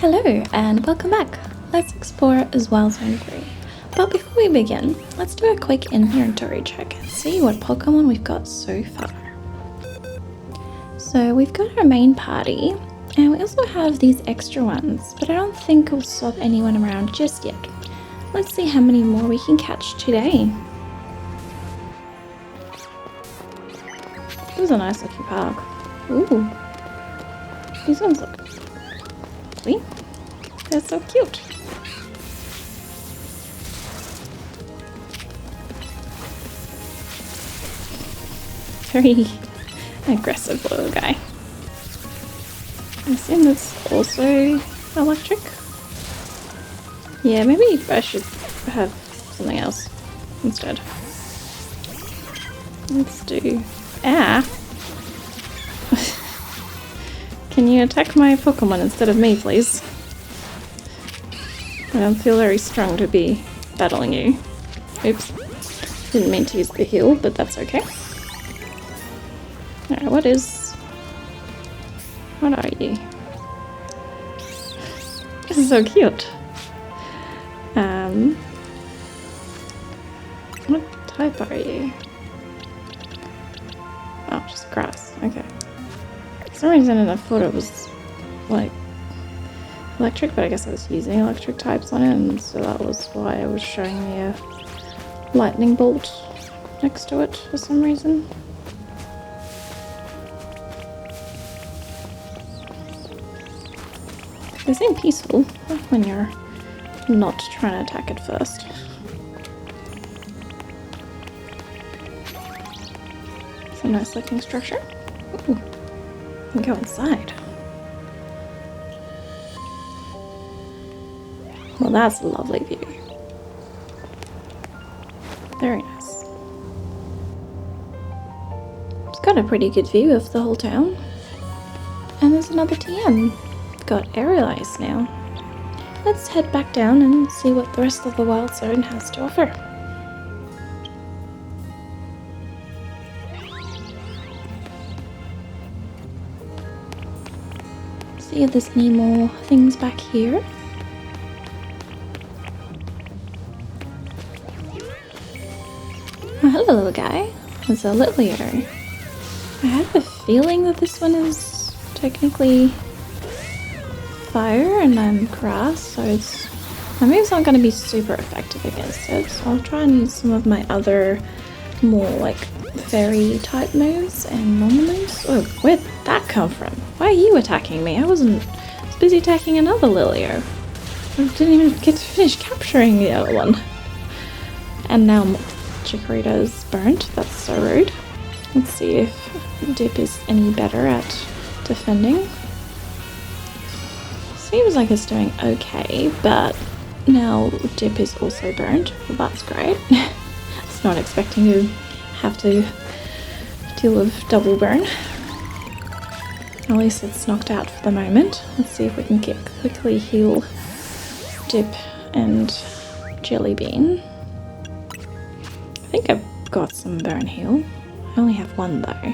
Hello and welcome back. Let's explore as well Zone 3. But before we begin, let's do a quick inventory check and see what Pokemon we've got so far. So we've got our main party and we also have these extra ones, but I don't think we'll swap anyone around just yet. Let's see how many more we can catch today. This is a nice looking park. Ooh, these ones look lovely. They're so cute. Very aggressive little guy. I assume that's also electric. Yeah, maybe I should have something else instead. Let's do... Ah! Can you attack my Pokemon instead of me, please? I don't feel very strong to be battling you. Oops. Didn't mean to use the heal, but that's okay. Alright, what are you? This is so cute. What type are you? Oh, just grass. Okay. For some reason I thought it was like electric, but I guess I was using electric types on it, and so that was why it was showing me a lightning bolt next to it for some reason. They seem peaceful when you're not trying to attack it first. It's a nice looking structure. Ooh, we can go inside. Well, that's a lovely view. Very nice. It's got a pretty good view of the whole town. And there's another TM. Got aerial ice now. Let's head back down and see what the rest of the wild zone has to offer. See if there's any more things back here. Oh, hello little guy. There's a Litleo. I have a feeling that this one is technically fire and I'm grass, so my moves aren't going to be super effective against it, so I'll try and use some of my other more like fairy type moves and normal moves. Oh, where'd that come from? Why are you attacking me? I was busy attacking another Litleo. I didn't even get to finish capturing the other one. And now Chikorita's burnt. That's so rude. Let's see if Dip is any better at defending. Seems like it's doing okay, but now Dip is also burnt. Well, that's great. I was not expecting to have to deal with double burn. At least it's knocked out for the moment. Let's see if we can quickly heal Dip and Jelly Bean. I think I've got some burn heal. I only have one though.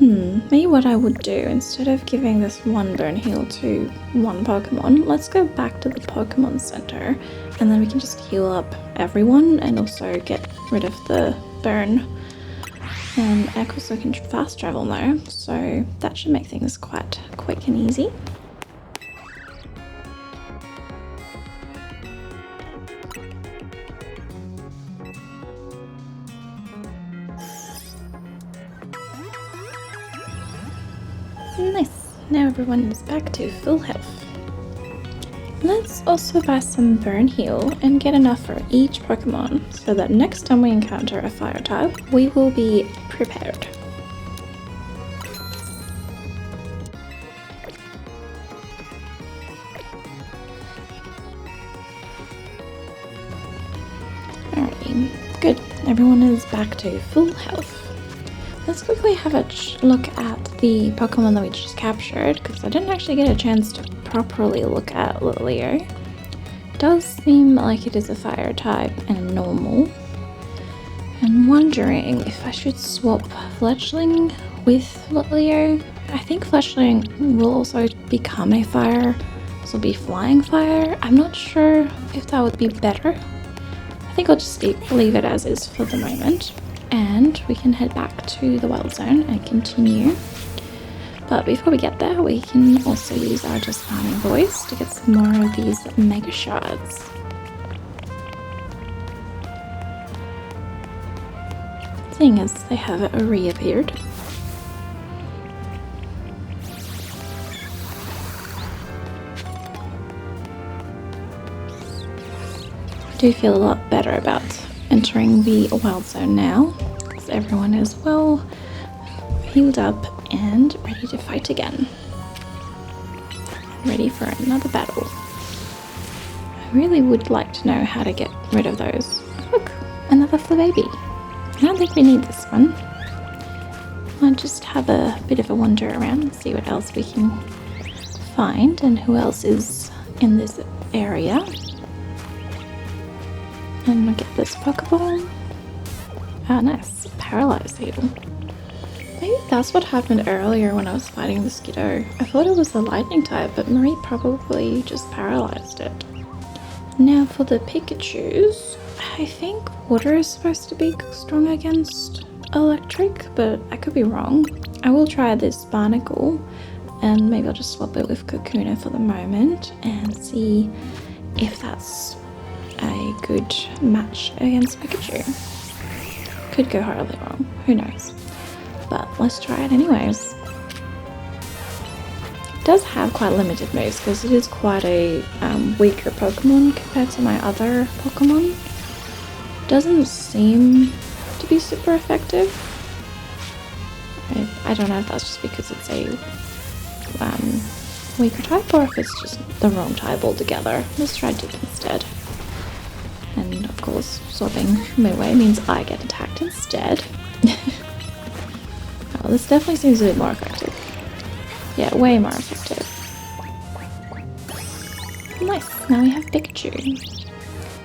Maybe what I would do, instead of giving this one burn heal to one Pokemon, let's go back to the Pokemon Center and then we can just heal up everyone and also get rid of the burn. And I also can fast travel now, so that should make things quite quick and easy. Nice, now everyone is back to full health. Let's also buy some burn heal and get enough for each Pokemon so that next time we encounter a fire type, we will be prepared. Alright, good. Everyone is back to full health. Let's quickly have a look at the Pokemon that we just captured, because I didn't actually get a chance to properly look at Litleo. It does seem like it is a fire type and normal. I'm wondering if I should swap Fledgling with Litleo I think Flashling will also become a fire. This will be flying fire. I'm not sure if that would be better. I think I'll just leave it as is for the moment. And we can head back to the wild zone and continue. But before we get there, we can also use our just farming boys to get some more of these mega shards. Seeing as they have reappeared. I do feel a lot better about entering the wild zone now, because everyone is well healed up and ready to fight again. Ready for another battle. I really would like to know how to get rid of those. Look, another Flababy. I don't think we need this one. I'll just have a bit of a wander around and see what else we can find and who else is in this area. And we'll get this Pokeball. Ah, nice. Paralyzed heal. Maybe that's what happened earlier when I was fighting the Skiddo. I thought it was the lightning type, but Marie probably just paralyzed it. Now for the Pikachus, I think water is supposed to be strong against electric, but I could be wrong. I will try this Barnacle, and maybe I'll just swap it with Kakuna for the moment and see if that's a good match against Pikachu. Could go horribly wrong, who knows. But let's try it anyways. It does have quite limited moves because it is quite a weaker Pokemon compared to my other Pokemon. Doesn't seem to be super effective. I don't know if that's just because it's a weaker type or if it's just the wrong type altogether. Let's try Dip instead. And of course, swapping midway means I get attacked instead. Oh, this definitely seems a bit more effective. Yeah, way more effective. Nice, now we have Pikachu.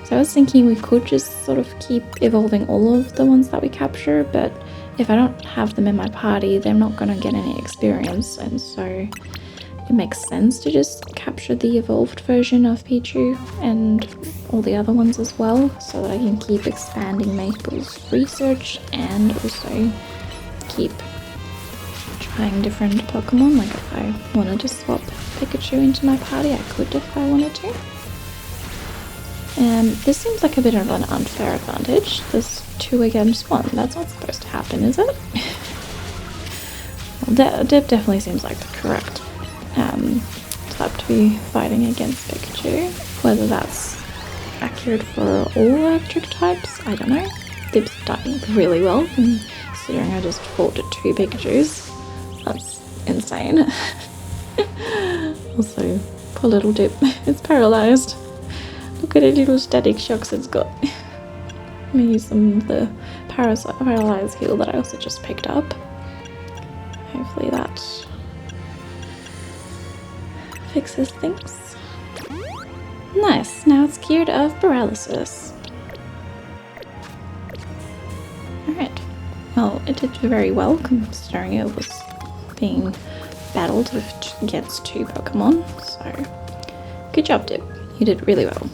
So I was thinking we could just sort of keep evolving all of the ones that we capture, but if I don't have them in my party, they're not going to get any experience, and so it makes sense to just capture the evolved version of Pichu and all the other ones as well, so that I can keep expanding Maple's research and also keep trying different Pokemon. Like if I wanted to swap Pikachu into my party, I could if I wanted to. This seems like a bit of an unfair advantage. There's 2 against 1. That's not supposed to happen, is it? Well, Dip definitely seems like the correct type to be fighting against Pikachu. Whether that's accurate for all electric types, I don't know. Dip's done really well, considering I just fought 2 Pikachus. That's insane. Also, poor little Dip, it's paralyzed. Look at the little static shocks it's got. Let me use some of the paralyze heal that I also just picked up. Hopefully that fixes things. Nice, now it's cured of paralysis. Alright, well it did very well considering it was being battled against 2 Pokemon, so good job Dip, you did really well.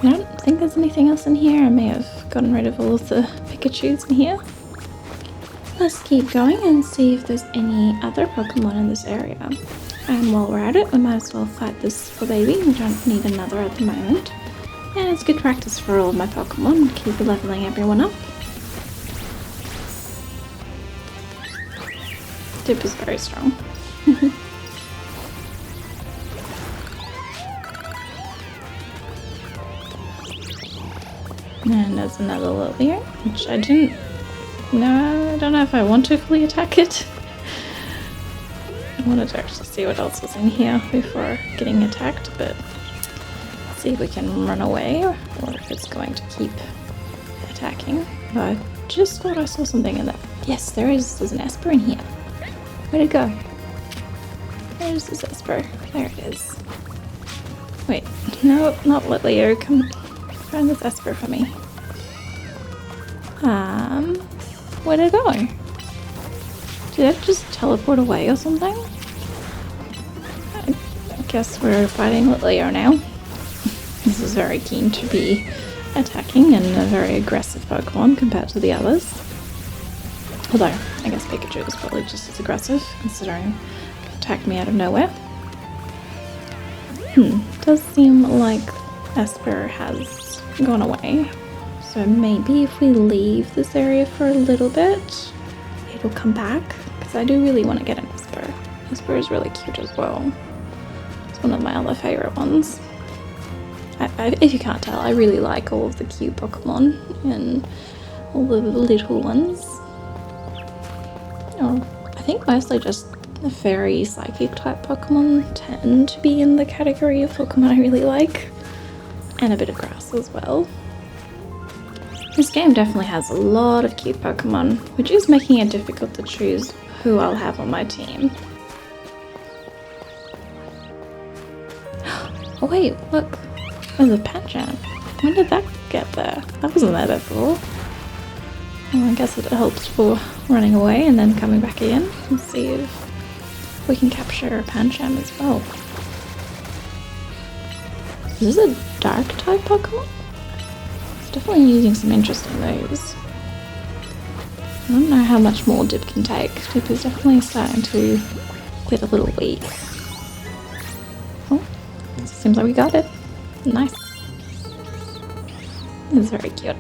I don't think there's anything else in here. I may have gotten rid of all of the Pikachus in here. Let's keep going and see if there's any other Pokemon in this area. And while we're at it, we might as well fight this Flababy. We don't need another at the moment. And it's good practice for all of my Pokemon. Keep leveling everyone up. Dip is very strong. And there's another Lilia, which I didn't... No, I don't know if I want to fully attack it. I wanted to actually see what else was in here before getting attacked, but let's see if we can run away or if it's going to keep attacking. I just thought I saw something in there. Yes, there's an Esper in here. Where'd it go? Where's this Esper? There it is. Wait, no, not Lilia. Come find this Esper for me. Where'd it go? Did it just teleport away or something? I guess we're fighting with Leo now. This is very keen to be attacking and a very aggressive Pokemon compared to the others. Although, I guess Pikachu is probably just as aggressive, considering it attacked me out of nowhere. Does seem like Esper has gone away. So maybe if we leave this area for a little bit, it'll come back. Because I do really want to get an Esper. Esper is really cute as well. It's one of my other favourite ones. If you can't tell, I really like all of the cute Pokemon and all the little ones. Oh, I think mostly just the fairy psychic type Pokemon tend to be in the category of Pokemon I really like. And a bit of grass as well. This game definitely has a lot of cute Pokemon, which is making it difficult to choose who I'll have on my team. Oh wait, look. There's a Pancham. When did that get there? That wasn't there before. Well, I guess it helps for running away and then coming back again. Let's see if we can capture a Pancham as well. Is this a dark type Pokemon? It's definitely using some interesting moves. I don't know how much more Dip can take. Dip is definitely starting to get a little weak. Oh, seems like we got it. Nice. It's very cute.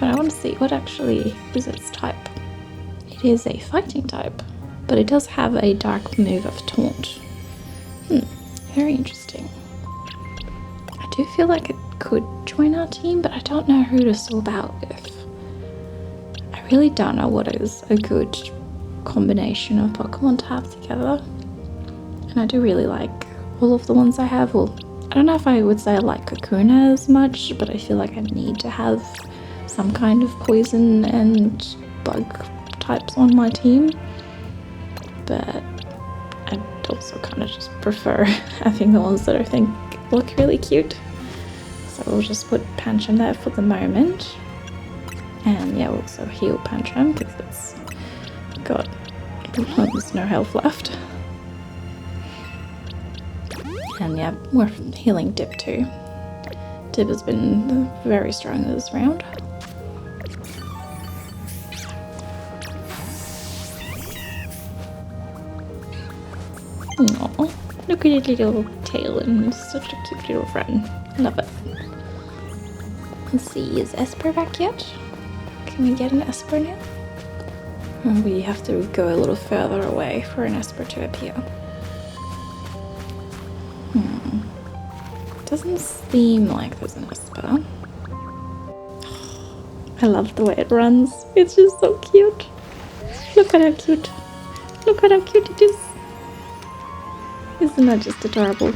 But I want to see what actually is its type. It is a fighting type, but it does have a dark move of Taunt. Very interesting. I do feel like it could join our team, but I don't know who to swap out with. I really don't know what is a good combination of Pokemon to have together. And I do really like all of the ones I have. Well, I don't know if I would say I like Kakuna as much, but I feel like I need to have some kind of poison and bug types on my team. But I also kind of just prefer having the ones that I think look really cute. So we'll just put Pancham there for the moment. And yeah, we'll also heal Pancham because it's got almost no health left. And yeah, we're healing Dip too. Dip has been very strong this round. Aww, look at his little tail and such a cute little friend. Love it. Let's see, is Esper back yet? Can we get an Esper now? Or we have to go a little further away for an Esper to appear. Doesn't seem like there's an Esper. I love the way it runs. It's just so cute. Look at how cute. Look at how cute it is. Isn't that just adorable?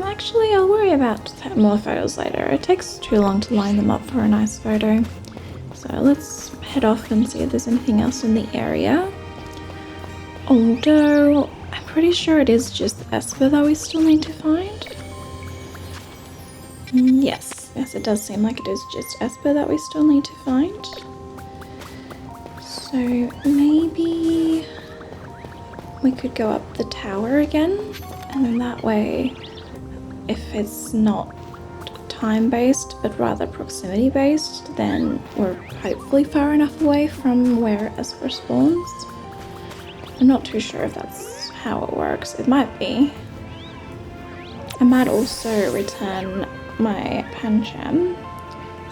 Actually, I'll worry about more photos later. It takes too long to line them up for a nice photo. So let's head off and see if there's anything else in the area. Although, I'm pretty sure it is just Esper that we still need to find. Yes, it does seem like it is just Esper that we still need to find. So maybe we could go up the tower again, and then that way, if it's not time-based but rather proximity-based, then we're hopefully far enough away from where Esper spawns. I'm not too sure if that's how it works. It might be. I might also return my Pancham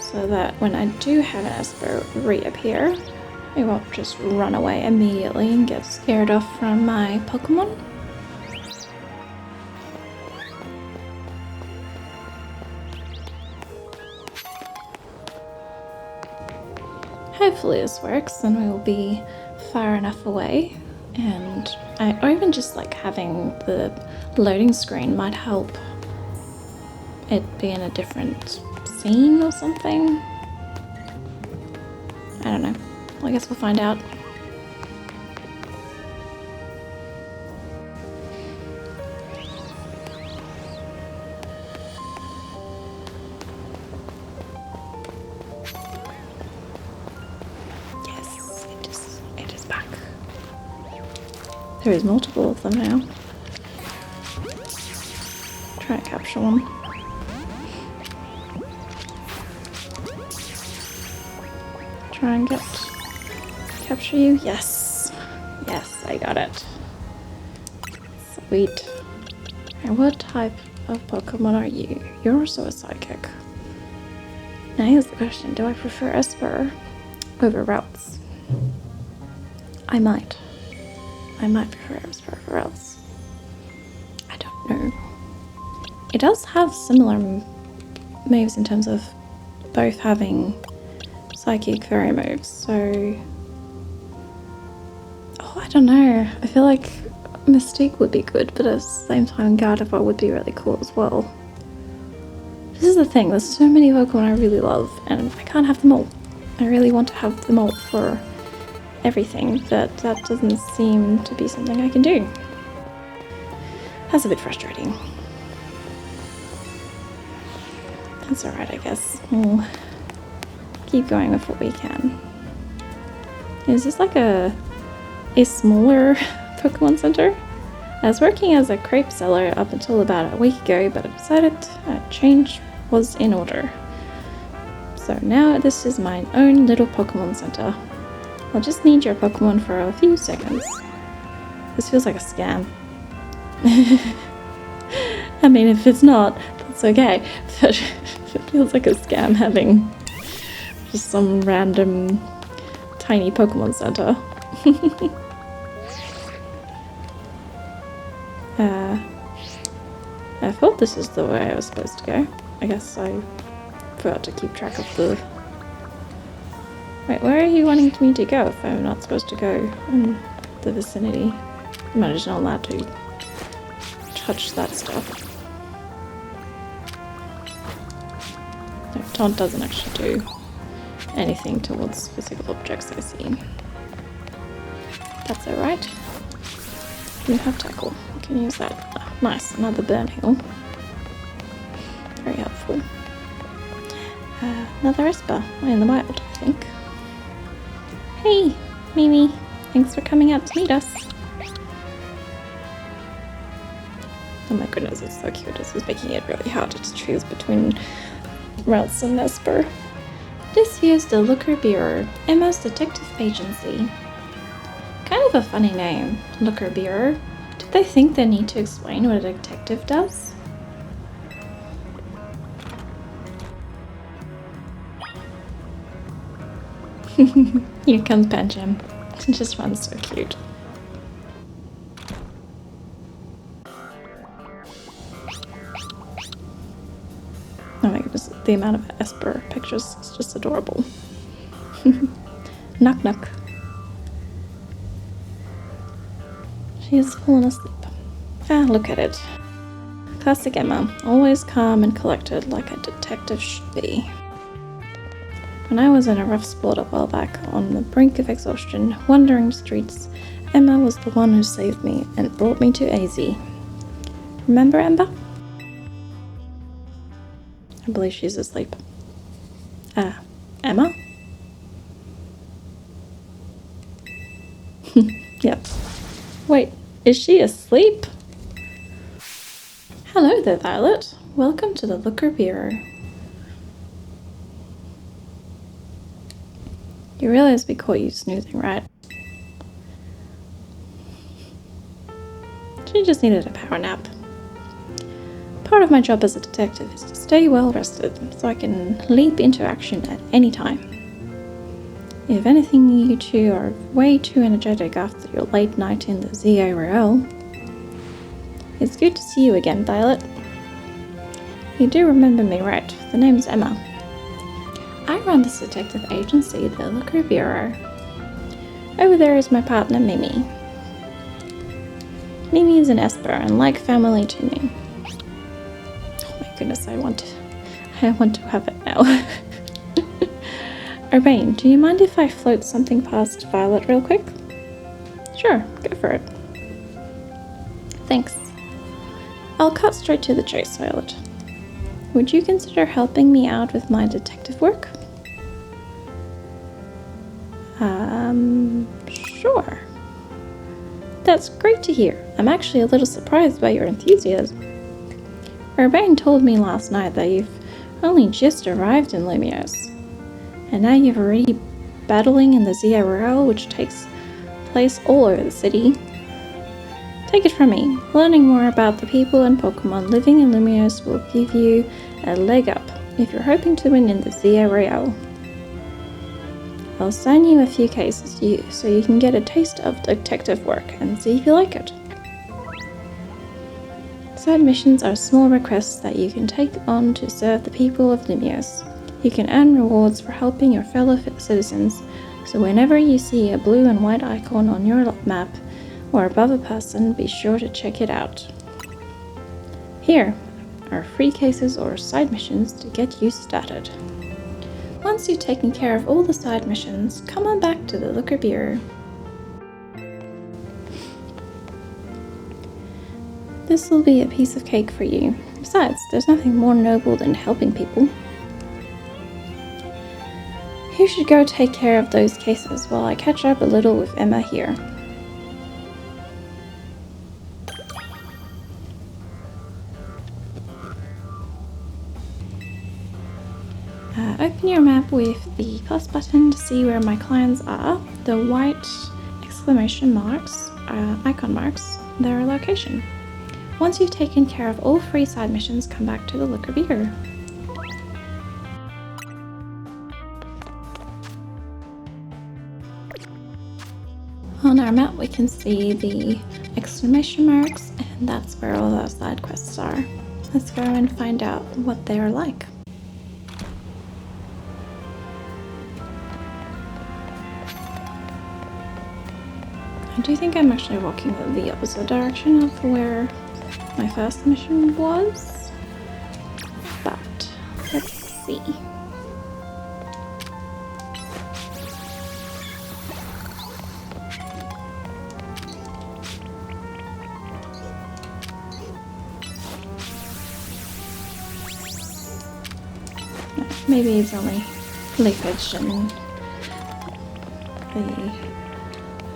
so that when I do have an Esper reappear, it won't just run away immediately and get scared off from my Pokemon. Hopefully this works and we will be far enough away, or even just like having the loading screen might help it be in a different scene or something. I don't know. Well, I guess we'll find out. he's back. There is multiple of them now. Try and capture one. Try and capture you. Yes. Yes, I got it. Sweet. And what type of Pokemon are you? You're also a psychic. Now here's the question. Do I prefer Esper over Routes? I might. I might prefer Esper over Routes. I don't know. It does have similar moves in terms of both having psychic fairy moves, so... Oh, I don't know. I feel like Mystique would be good, but at the same time Gardevoir would be really cool as well. This is the thing, there's so many Pokemon I really love, and I can't have them all. I really want to have them all for everything, but that doesn't seem to be something I can do. That's a bit frustrating. That's alright, I guess. We'll keep going with what we can. Is this like a smaller Pokemon Center? I was working as a crepe seller up until about a week ago, but I decided a change was in order. So now this is my own little Pokemon Center. I'll just need your Pokemon for a few seconds. This feels like a scam. I mean, if it's not, that's okay. But it feels like a scam having just some random tiny Pokemon Center. I thought this is the way I was supposed to go. I guess I forgot to keep track of the... Wait, where are you wanting me to go if I'm not supposed to go in the vicinity? I'm just not allowed to touch that stuff. No, taunt doesn't actually do anything towards physical objects I see. That's alright. You have tackle. You can use that. Oh, nice, another burn heal. Very helpful. Another Esper in the wild, I think. Hey, Mimi. Thanks for coming out to meet us. Oh my goodness, it's so cute. This is making it really hard to choose between Routes and Esper. This here's the Looker Bureau, Emma's detective agency. Kind of a funny name, Looker Bureau. Do they think they need to explain what a detective does? Here comes Pancham. It just runs so cute. Oh my goodness, the amount of Esper pictures is just adorable. Knock knock. She has fallen asleep. Ah, look at it. Classic Emma, always calm and collected like a detective should be. When I was in a rough spot a while back, on the brink of exhaustion, wandering the streets, Emma was the one who saved me and brought me to AZ. Remember Emma? I believe she's asleep. Emma? Yep. Wait, is she asleep? Hello there, Violet. Welcome to the Looker Bureau. You realize we caught you snoozing, right? She just needed a power nap. Part of my job as a detective is to stay well rested so I can leap into action at any time. If anything, you two are way too energetic after your late night in the ZORL. It's good to see you again, Violet. You do remember me, right? The name's Emma. I run this detective agency, the Looker Bureau. Over there is my partner, Mimi. Mimi is an Esper and like family to me. Oh my goodness, I want to have it now. Urbane, do you mind if I float something past Violet real quick? Sure, go for it. Thanks. I'll cut straight to the chase, Violet. Would you consider helping me out with my detective work? Sure. That's great to hear. I'm actually a little surprised by your enthusiasm. Urbane told me last night that you've only just arrived in Lumios, and now you're already battling in the ZRL, which takes place all over the city. Take it from me, learning more about the people and Pokemon living in Lumios will give you a leg up if you're hoping to win in the ZRL. I'll send you a few cases so you can get a taste of detective work and see if you like it. Side missions are small requests that you can take on to serve the people of Lumios. You can earn rewards for helping your fellow citizens, so whenever you see a blue and white icon on your map or above a person, be sure to check it out. Here are free cases or side missions to get you started. Once you've taken care of all the side missions, come on back to the Looker Bureau. This will be a piece of cake for you. Besides, there's nothing more noble than helping people. You should go take care of those cases while I catch up a little with Emma here. Open your map with the plus button to see where my clients are. The white exclamation marks, icon marks, their location. Once you've taken care of all 3 side missions, come back to the Looker Bureau. On our map we can see the exclamation marks, and that's where all our side quests are. Let's go and find out what they are like. I do think I'm actually walking in the opposite direction of where my first mission was, but let's see. Maybe it's only leafage and the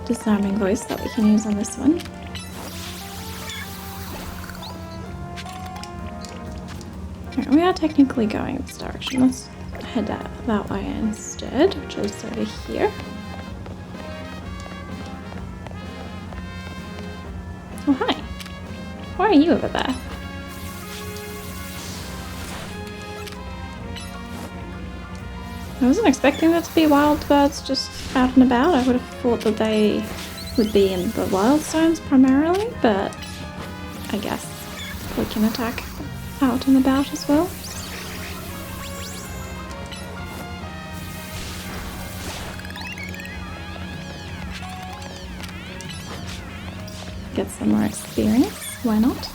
disarming voice that we can use on this one. Right, we are technically going this direction. Let's head that way instead, which is over here. Oh, hi. Why are you over there? I wasn't expecting there to be wild birds just out and about. I would have thought that they would be in the wild zones primarily, but I guess we can attack out and about as well. Get some more experience, why not?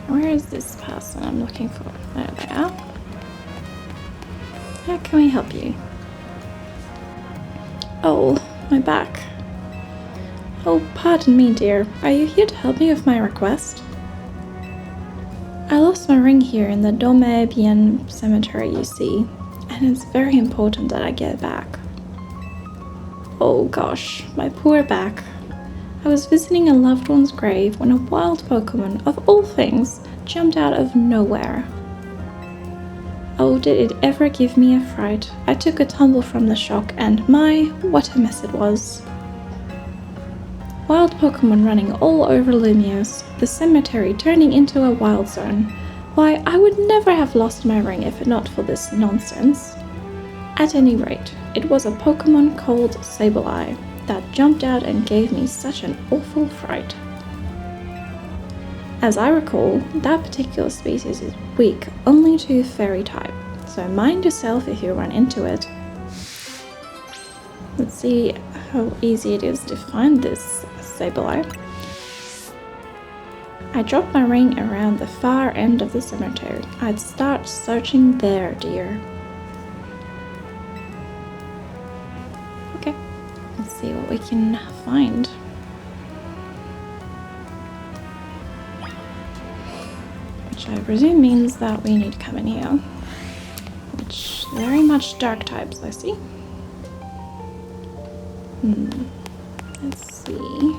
Where is this person I'm looking for? There they are. How can we help you? Oh, my back. Oh, pardon me, dear. Are you here to help me with my request? I lost my ring here in the Dome Bien cemetery, you see, and it's very important that I get it back. Oh gosh, my poor back. I was visiting a loved one's grave when a wild Pokémon, of all things, jumped out of nowhere. Oh, did it ever give me a fright. I took a tumble from the shock and my, what a mess it was. Wild Pokémon running all over Lumios, the cemetery turning into a wild zone. Why, I would never have lost my ring if not for this nonsense. At any rate, it was a Pokémon called Sableye that jumped out and gave me such an awful fright. As I recall, that particular species is weak only to fairy type, so mind yourself if you run into it. Let's see how easy it is to find this Sableye. I dropped my ring around the far end of the cemetery. I'd start searching there, dear. Okay, let's see what we can find. Which I presume means that we need to come in here. Which Very much dark types, I see. Let's see.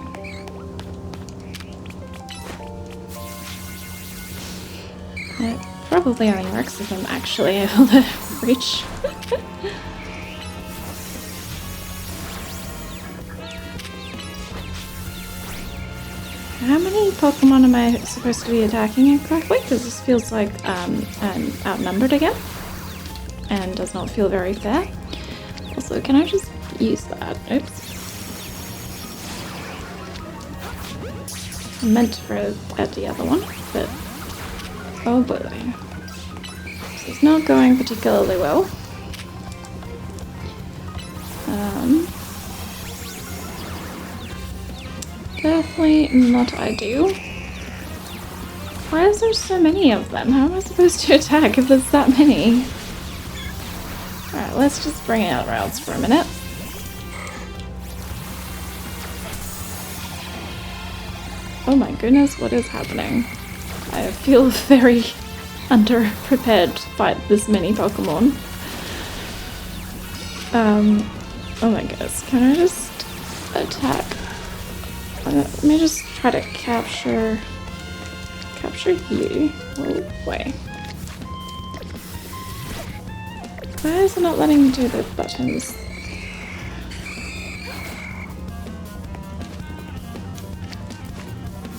It probably only works if I'm actually able to reach. How many Pokemon am I supposed to be attacking exactly? Because this feels like I'm outnumbered again. And does not feel very fair. Also, can I just use that? Oops. I meant to throw at the other one, but oh boy. This is not going particularly well. Definitely not ideal. Why is there so many of them? How am I supposed to attack if there's that many? Alright, let's just bring out routes for a minute. Oh my goodness, what is happening? I feel very underprepared to fight this many Pokemon. Oh my goodness, can I just attack? Let me just try to capture you. Oh, wait. Why is it not letting me do the buttons?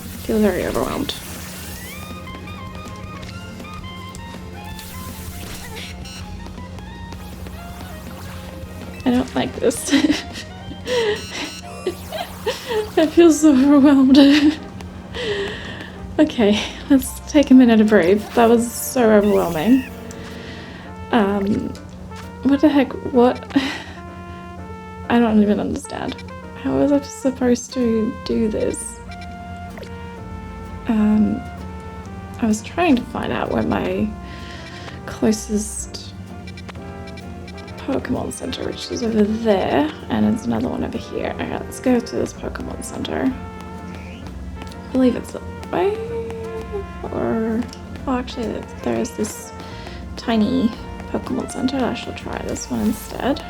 I feel very overwhelmed. I don't like this. I feel so overwhelmed. Okay, let's take a minute to breathe. That was so overwhelming. What the heck? What? I don't even understand. How was I supposed to do this? I was trying to find out where my closest Pokemon Center, which is over there, and there's another one over here. Okay, let's go to this Pokemon Center. I believe it's that way, or oh, actually, there is this tiny Pokemon Center. I shall try this one instead.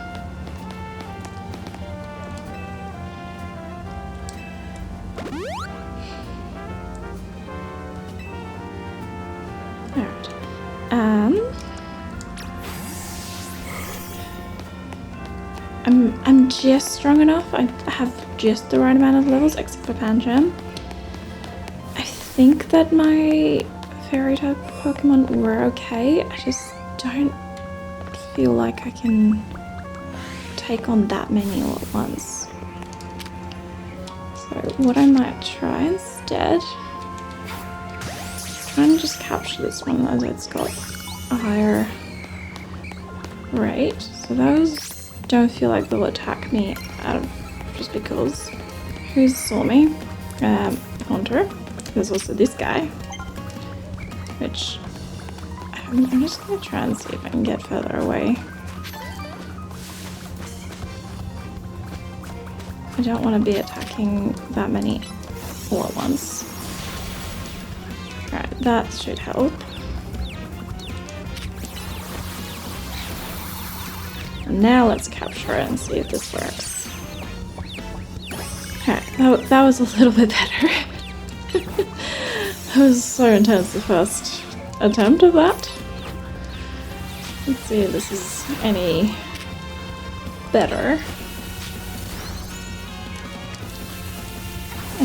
I'm just strong enough. I have just the right amount of levels, except for Pancham. I think that my fairy type Pokemon were okay. I just don't feel like I can take on that many all at once. So what I might try instead, try and just capture this one as it's got a higher rate. So those don't feel like they'll attack me out of just because. Who saw me? Hunter. There's also this guy, which I'm just gonna try and see if I can get further away. I don't want to be attacking that many all at once. Alright, that should help. And now let's capture it and see if this works. Alright, that was a little bit better. That was so intense, the first attempt of that. Let's see if this is any better. I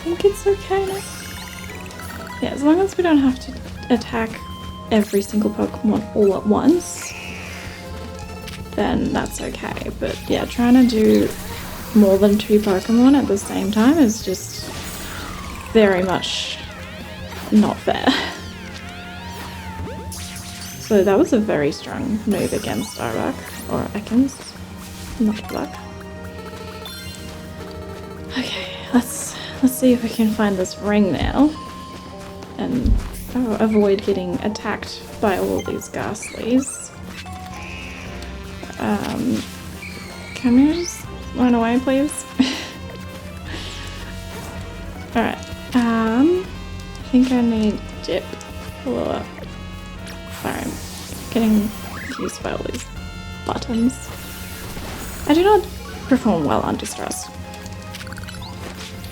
think it's okay now. Yeah, as long as we don't have to attack every single Pokemon all at once, then that's okay. But yeah, trying to do more than 2 Pokemon at the same time is just very much not fair. So that was a very strong move against Arbok, or Ekans, not Black. Okay, let's see if we can find this ring now and avoid getting attacked by all these Ghastlies. Can we just run away, please? Alright, I think I need Dip. Sorry, I'm getting confused by all these buttons. I do not perform well under stress.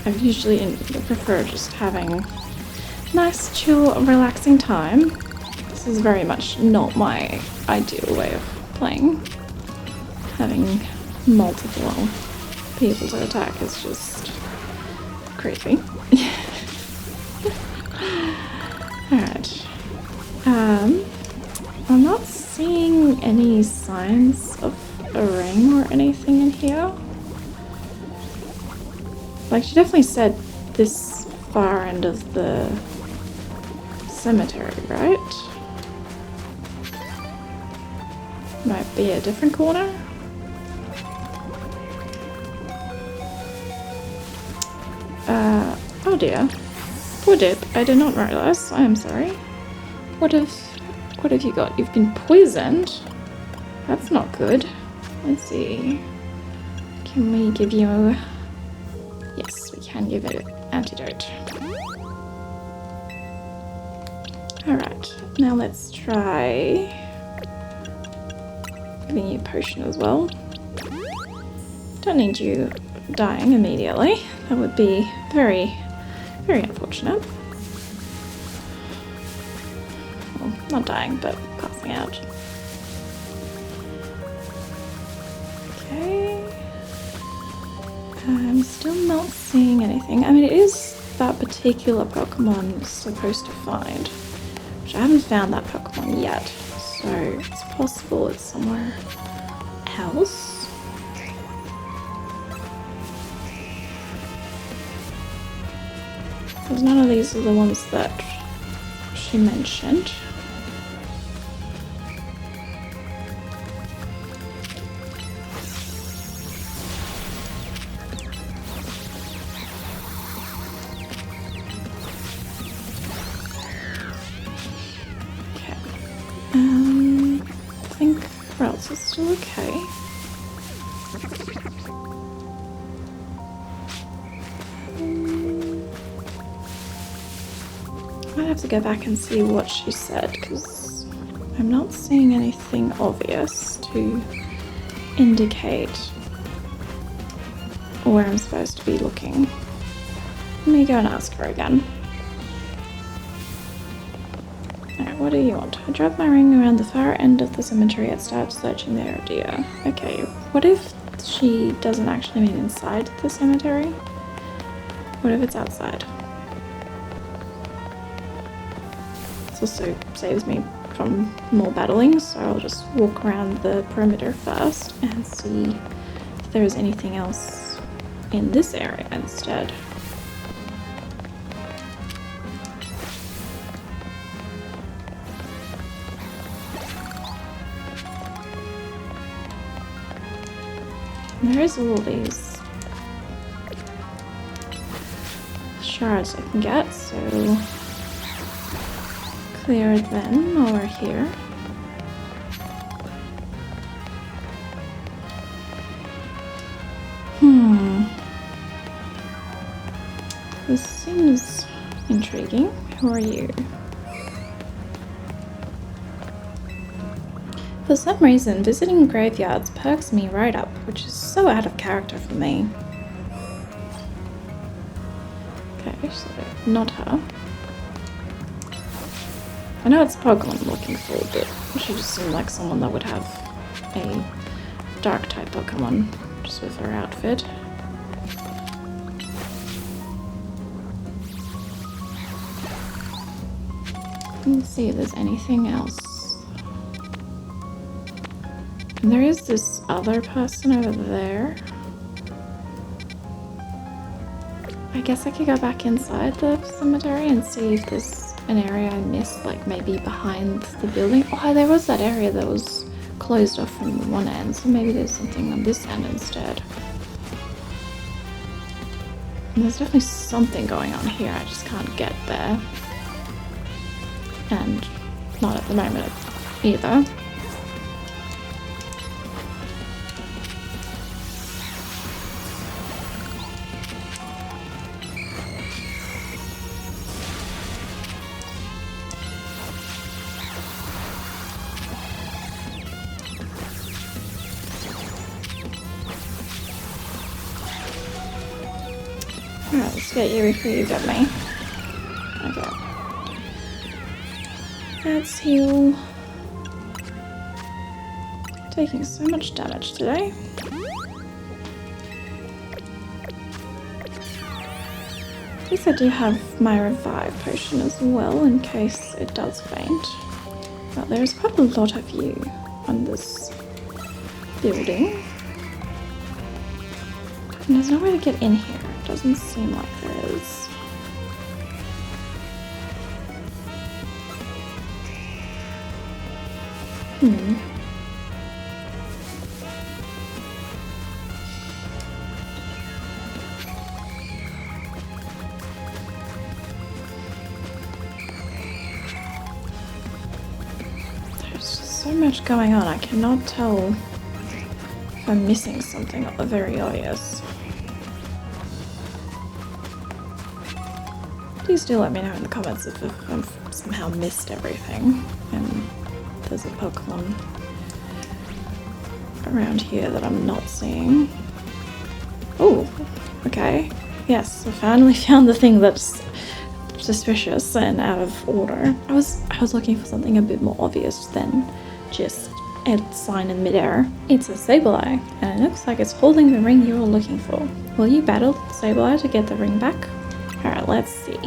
I usually prefer just having nice, chill, relaxing time. This is very much not my ideal way of playing. Having multiple people to attack is just crazy. Alright. I'm not seeing any signs of a ring or anything in here. Like, she definitely said this far end of the cemetery, right? Might be a different corner. Oh dear. Poor Dip, I did not realize. I am sorry. What have you got? You've been poisoned? That's not good. Let's see. Can we give you... Yes, we can give it an antidote. Alright, now let's try giving you a potion as well. Don't need you dying immediately. That would be very, very unfortunate. Well, not dying, but passing out. Okay. I'm still not seeing anything. I mean, it is that particular Pokemon supposed to find, which I haven't found that Pokemon yet. So it's possible it's somewhere else. Because none of these are the ones that she mentioned. Okay. I think else is still okay. I'd have to go back and see what she said, because I'm not seeing anything obvious to indicate where I'm supposed to be looking. Let me go and ask her again. Alright, what do you want? I drove my ring around the far end of the cemetery and started searching the area. Okay, what if she doesn't actually mean inside the cemetery? What if it's outside? Also saves me from more battling, so I'll just walk around the perimeter first and see if there's anything else in this area instead. And there is all these shards I can get, so clear them while we're here. This seems intriguing. Who are you? For some reason, visiting graveyards perks me right up, which is so out of character for me. Okay, so not her. I know it's Pokemon I'm looking for, but she just seemed like someone that would have a dark type Pokemon just with her outfit. Let's see if there's anything else. And there is this other person over there. I guess I could go back inside the cemetery and see if there's an area I missed, like maybe behind the building. Oh, there was that area that was closed off from one end, so maybe there's something on this end instead. And there's definitely something going on here, I just can't get there. And not at the moment either. Let's get you before you get me. Okay. Let's heal. Taking so much damage today. At least I do have my revive potion as well in case it does faint. But there's quite a lot of you on this building. And there's no way to get in here. It doesn't seem like there is. There's just so much going on. I cannot tell if I'm missing something very obvious. Please do let me know in the comments if I've somehow missed everything and there's a Pokemon around here that I'm not seeing. Oh, okay. Yes, I finally found the thing that's suspicious and out of order. I was looking for something a bit more obvious than just a sign in midair. It's a Sableye, and it looks like it's holding the ring you're looking for. Will you battle Sableye to get the ring back? Alright, let's see.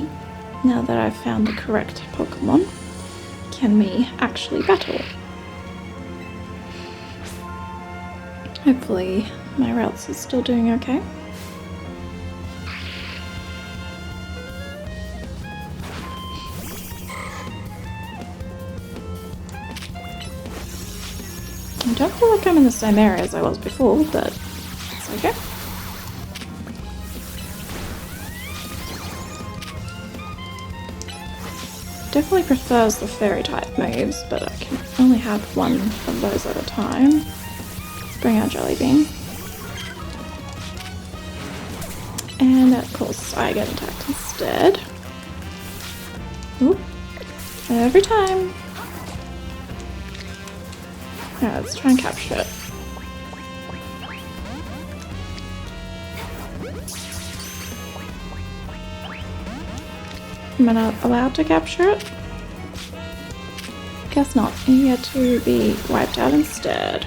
Now that I've found the correct Pokemon, can we actually battle? Hopefully my routes is still doing okay. I don't feel like I'm in the same area as I was before, but it's okay. Definitely prefers the fairy type moves, but I can only have one of those at a time. Let's bring out Jellybean. And of course I get attacked instead. Oop. Every time. Alright, let's try and capture it. Am I not allowed to capture it? Guess not. You get to be wiped out instead.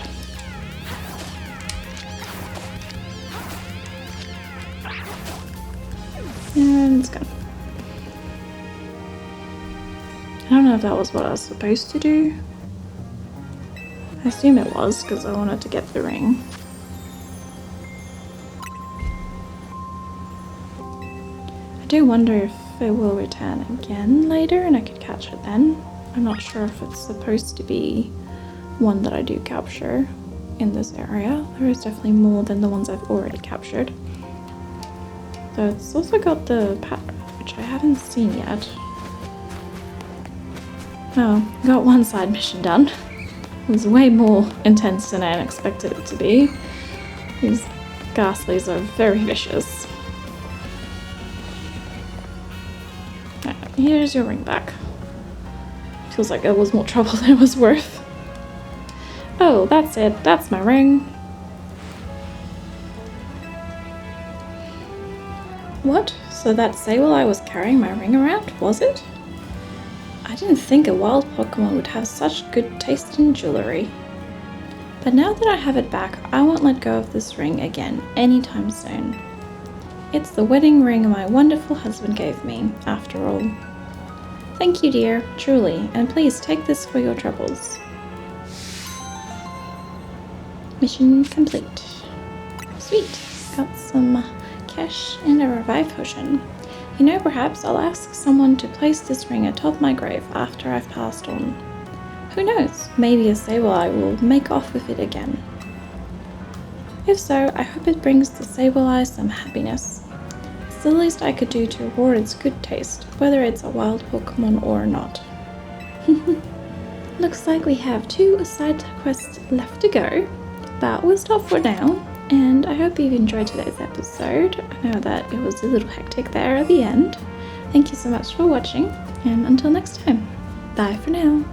And it's gone. I don't know if that was what I was supposed to do. I assume it was, because I wanted to get the ring. I do wonder if it will return again later and I could catch it then. I'm not sure if it's supposed to be one that I do capture in this area. There is definitely more than the ones I've already captured. So it's also got the pattern, which I haven't seen yet. Oh, got one side mission done. It was way more intense than I expected it to be. These Ghastlies are very vicious. Here's your ring back. Feels like it was more trouble than it was worth. Oh, that's it. That's my ring. What? So that Sableye was carrying my ring around, was it? I didn't think a wild Pokemon would have such good taste in jewelry. But now that I have it back, I won't let go of this ring again anytime soon. It's the wedding ring my wonderful husband gave me, after all. Thank you, dear, truly, and please take this for your troubles. Mission complete. Sweet, got some cash and a revive potion. You know, perhaps I'll ask someone to place this ring atop my grave after I've passed on. Who knows, maybe a Sableye will make off with it again. If so, I hope it brings the Sableye some happiness. It's the least I could do to reward its good taste, whether it's a wild Pokemon or not. Looks like we have 2 side quests left to go, but we'll stop for now, and I hope you've enjoyed today's episode. I know that it was a little hectic there at the end. Thank you so much for watching, and until next time, bye for now.